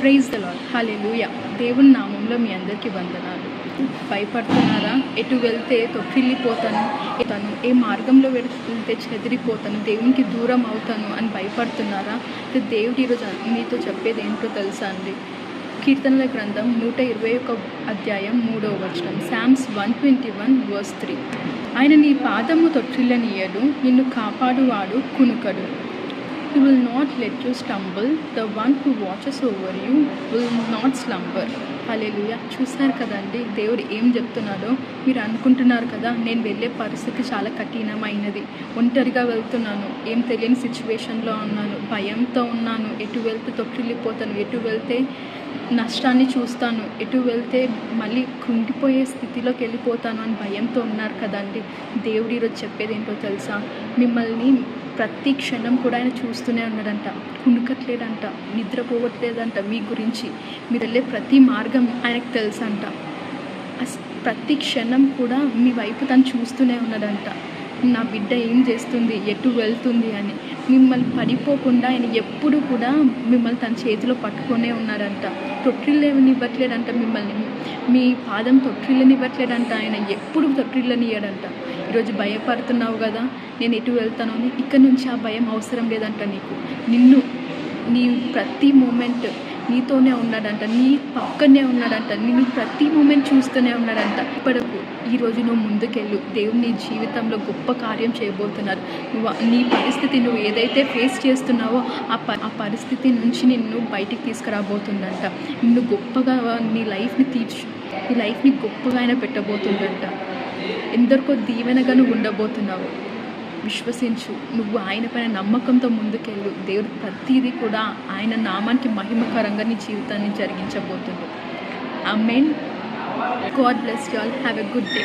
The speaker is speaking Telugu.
ప్రైజ్ ద లార్డ్, హల్లెలూయా. దేవుని నామంలో మీ అందరికీ వందనాలు. భయపడుతున్నారా? ఎటు వెళ్తే తొట్టిల్లిపోతాను, ఏ మార్గంలో వెళ్తే చెదిరిపోతాను, దేవునికి దూరం అవుతాను అని భయపడుతున్నారా? దేవుడు ఈరోజు మీతో చెప్పేది ఏంటో తెలుసా అండి? కీర్తనల గ్రంథం 121 అధ్యాయం 3వ వచనం, Psalms 121:3. ఆయన నీ పాదము తొట్టిల్లనియడు, నిన్ను కాపాడువాడు కునుకడు. He will not let you stumble. The one who watches over you will not slumber. హల్లెలూయా. చూశారు కదండి దేవుడు ఏం చెప్తున్నాడో. మీరు అనుకుంటున్నారు కదా, నేను వెళ్ళే పరిస్థితి చాలా కఠినమైనది, ఒంటరిగా వెళ్తున్నాను, ఏం తెలియని సిచ్యువేషన్లో ఉన్నాను, భయంతో ఉన్నాను, ఎటు వెళ్తే తొట్టిల్లిపోతాను, ఎటు వెళ్తే నష్టాన్ని చూస్తాను, ఎటు వెళ్తే మళ్ళీ కృంగిపోయే స్థితిలోకి వెళ్ళిపోతాను అని భయంతో ఉన్నారు కదండి. దేవుడు ఈరోజు చెప్పేది ఏంటో తెలుసా? మిమ్మల్ని ప్రతి క్షణం కూడా ఆయన చూస్తూనే ఉన్నాడంట, కునుకట్లేదంట, నిద్రపోవట్లేదంట. మీ గురించి మీరు వెళ్ళే ప్రతి మార్గం ఆయనకు తెలుసంట. ప్రతి క్షణం కూడా మీ వైపు తను చూస్తూనే ఉన్నాడంట. నా బిడ్డ ఏం చేస్తుంది, ఎటు వెళ్తుంది అని. మిమ్మల్ని పడిపోకుండా ఆయన ఎప్పుడు కూడా మిమ్మల్ని తన చేతిలో పట్టుకొనే ఉన్నాడంట. తొట్టిల్లనివ్వట్లేదంట మిమ్మల్ని, మీ పాదం తొట్టిల్లనివ్వట్లేదంట. ఆయన ఎప్పుడు తొట్టిల్లనియ్యడంట. ఈరోజు భయపడుతున్నావు కదా, నేను ఎటు వెళ్తాను అని. ఇక్కడ నుంచి ఆ భయం అవసరం లేదంట నీకు. నీ ప్రతి మూమెంట్ నీతోనే ఉన్నాడంట, నీ పక్కనే ఉన్నాడంట, నిన్ను ప్రతి మూమెంట్ చూస్తూనే ఉన్నాడంట. ఇప్పటికు ఈరోజు నువ్వు ముందుకెళ్ళు, దేవుడు నీ జీవితంలో గొప్ప కార్యం చేయబోతున్నారు. నీ పరిస్థితి నువ్వు ఏదైతే ఫేస్ చేస్తున్నావో ఆ పరిస్థితి నుంచి నిన్ను బయటికి తీసుకురాబోతుందంట. నిన్ను గొప్పగా నీ లైఫ్ని గొప్పగా ఆయన పెట్టబోతుందంట. ఎందరికో దీవెనగా నువ్వు ఉండబోతున్నావు. విశ్వసించు, నువ్వు ఆయన పైన నమ్మకంతో ముందుకెళ్ళు. దేవుడు ప్రతిదీ కూడా ఆయన నామానికి మహిమకరంగా నీ జీవితాన్ని జరిగించబోతుంది. Amen. God bless you all. Have a good day.